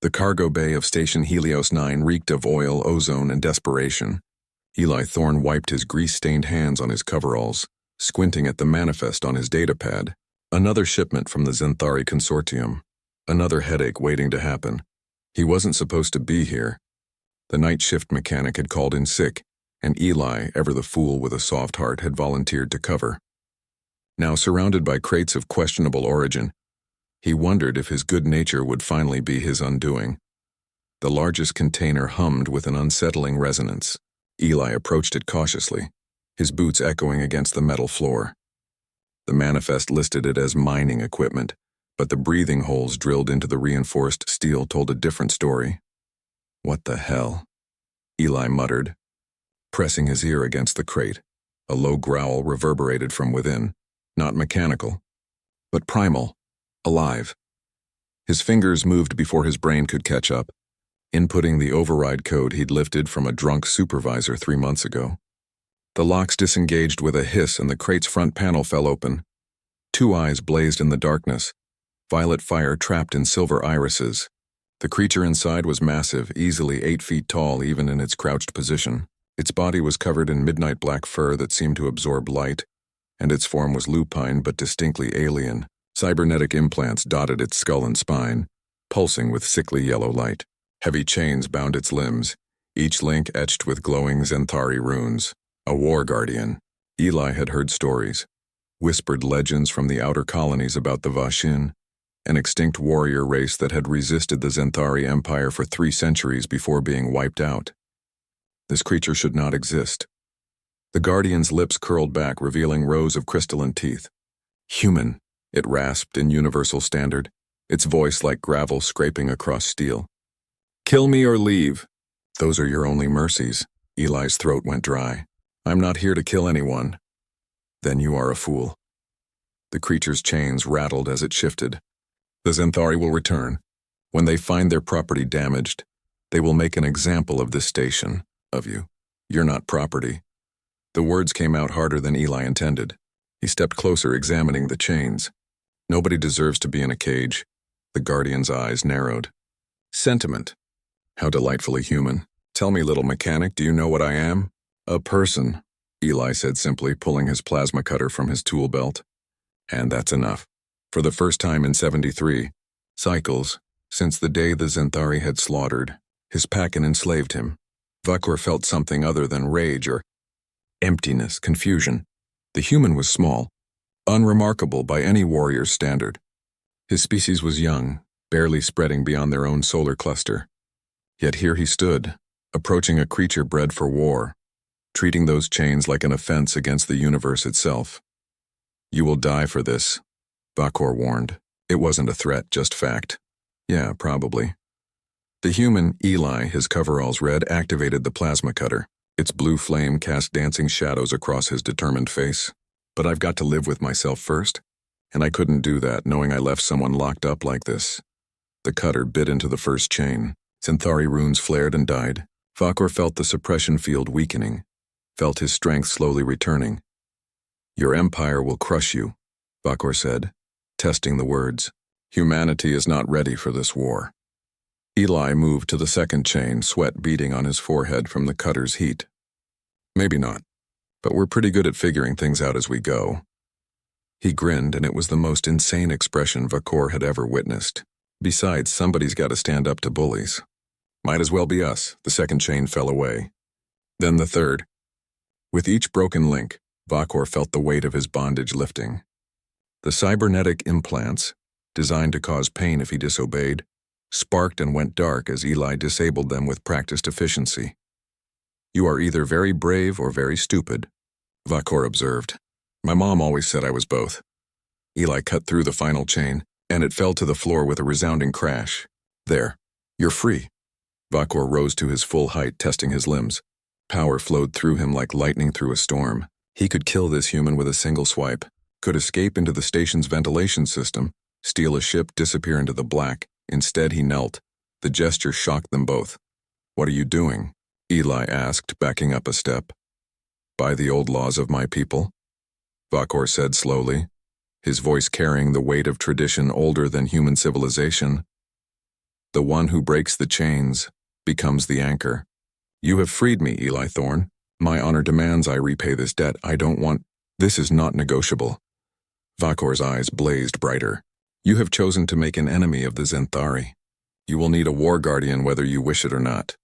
The cargo bay of Station Helios 9 reeked of oil, ozone, and desperation. Eli Thorne wiped his grease-stained hands on his coveralls, squinting at the manifest on his datapad. Another shipment from the Zenthari Consortium. Another headache waiting to happen. He wasn't supposed to be here. The night shift mechanic had called in sick, and Eli, ever the fool with a soft heart, had volunteered to cover. Now surrounded by crates of questionable origin, he wondered if his good nature would finally be his undoing. The largest container hummed with an unsettling resonance. Eli approached it cautiously, his boots echoing against the metal floor. The manifest listed it as mining equipment, but the breathing holes drilled into the reinforced steel told a different story. "What the hell?" Eli muttered, pressing his ear against the crate. A low growl reverberated from within, not mechanical, but primal, alive. His fingers moved before his brain could catch up, inputting the override code he'd lifted from a drunk supervisor 3 months ago. The locks disengaged with a hiss and the crate's front panel fell open. 2 eyes blazed in the darkness, violet fire trapped in silver irises. The creature inside was massive, easily 8 feet tall even in its crouched position. Its body was covered in midnight black fur that seemed to absorb light, and its form was lupine but distinctly alien. Cybernetic implants dotted its skull and spine, pulsing with sickly yellow light. Heavy chains bound its limbs, each link etched with glowing Zenthari runes. A war guardian. Eli had heard stories, whispered legends from the outer colonies about the Vashin, an extinct warrior race that had resisted the Zenthari Empire for 3 centuries before being wiped out. This creature should not exist. The guardian's lips curled back, revealing rows of crystalline teeth. "Human," it rasped in universal standard, its voice like gravel scraping across steel. "Kill me or leave. Those are your only mercies." Eli's throat went dry. "I'm not here to kill anyone." "Then you are a fool." The creature's chains rattled as it shifted. "The Zenthari will return. When they find their property damaged, they will make an example of this station, of you. You're not property." The words came out harder than Eli intended. He stepped closer, examining the chains. Nobody deserves to be in a cage. The guardian's eyes narrowed. "Sentiment. How delightfully human. Tell me, little mechanic, do you know what I am?" "A person," Eli said simply, pulling his plasma cutter from his tool belt. "And that's enough." For the first time in 73 cycles, since the day the Zenthari had slaughtered, his pack and enslaved him, Vakor felt something other than rage or emptiness, confusion. The human was small, unremarkable by any warrior's standard. His species was young, barely spreading beyond their own solar cluster. Yet here he stood, approaching a creature bred for war, treating those chains like an offense against the universe itself. "You will die for this," Vakor warned. It wasn't a threat, just fact. "Yeah, probably." The human, Eli, his coveralls red, activated the plasma cutter. Its blue flame cast dancing shadows across his determined face. "But I've got to live with myself first, and I couldn't do that knowing I left someone locked up like this." The cutter bit into the first chain. Zenthari runes flared and died. Vakor felt the suppression field weakening, felt his strength slowly returning. "Your empire will crush you," Vakor said, testing the words. "Humanity is not ready for this war." Eli moved to the second chain, sweat beading on his forehead from the cutter's heat. "Maybe not, but we're pretty good at figuring things out as we go." He grinned, and it was the most insane expression Vakor had ever witnessed. Besides, somebody's got to stand up to bullies. "Might as well be us." The second chain fell away. Then the third. With each broken link, Vakor felt the weight of his bondage lifting. The cybernetic implants, designed to cause pain if he disobeyed, sparked and went dark as Eli disabled them with practiced efficiency. "You are either very brave or very stupid," Vakor observed. "My mom always said I was both." Eli cut through the final chain, and it fell to the floor with a resounding crash. "There. You're free." Vakor rose to his full height, testing his limbs. Power flowed through him like lightning through a storm. He could kill this human with a single swipe, could escape into the station's ventilation system, steal a ship, disappear into the black. Instead, he knelt. The gesture shocked them both. "What are you doing?" Eli asked, backing up a step. "By the old laws of my people," Vakor said slowly, his voice carrying the weight of tradition older than human civilization. The one who breaks the chains becomes the anchor. You have freed me, Eli Thorne. My honor demands I repay this debt. I don't want... This is not negotiable. Vakor's eyes blazed brighter. You have chosen to make an enemy of the Zenthari. You will need a war guardian whether you wish it or not.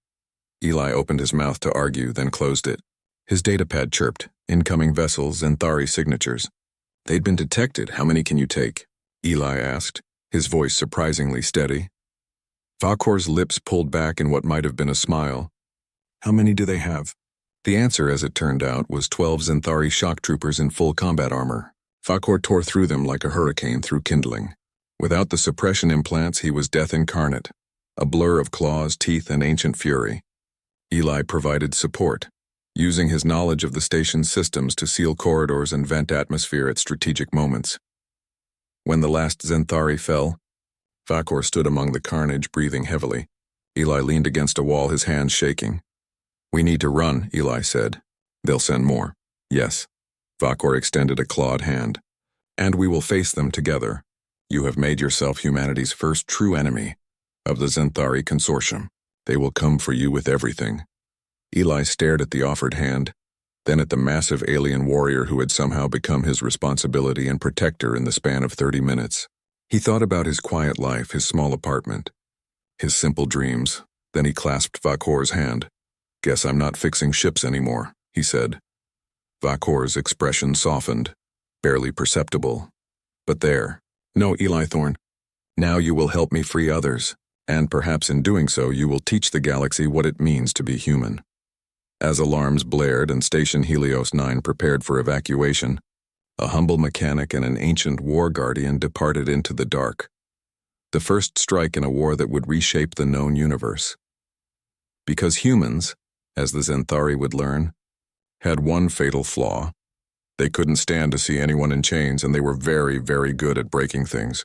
Eli opened his mouth to argue, then closed it. His datapad chirped. Incoming vessels, Zenthari signatures. They'd been detected. How many can you take? Eli asked, his voice surprisingly steady. Vakor's lips pulled back in what might have been a smile. How many do they have? The answer, as it turned out, was 12 Zenthari shock troopers in full combat armor. Vakor tore through them like a hurricane through kindling. Without the suppression implants, he was death incarnate, a blur of claws, teeth, and ancient fury. Eli provided support, using his knowledge of the station's systems to seal corridors and vent atmosphere at strategic moments. When the last Zenthari fell, Vakor stood among the carnage, breathing heavily. Eli leaned against a wall, his hands shaking. We need to run, Eli said. They'll send more. Yes. Vakor extended a clawed hand. And we will face them together. You have made yourself humanity's first true enemy of the Zenthari Consortium. They will come for you with everything. Eli stared at the offered hand, then at the massive alien warrior who had somehow become his responsibility and protector in the span of 30 minutes. He thought about his quiet life, his small apartment, his simple dreams. Then he clasped Vakor's hand. Guess I'm not fixing ships anymore, he said. Vakor's expression softened, barely perceptible. But there. No, Eli Thorne. Now you will help me free others, and perhaps in doing so you will teach the galaxy what it means to be human. As alarms blared and Station Helios 9 prepared for evacuation, a humble mechanic and an ancient war guardian departed into the dark. The first strike in a war that would reshape the known universe. Because humans, as the Zenthari would learn, had one fatal flaw. They couldn't stand to see anyone in chains, and they were very, very good at breaking things.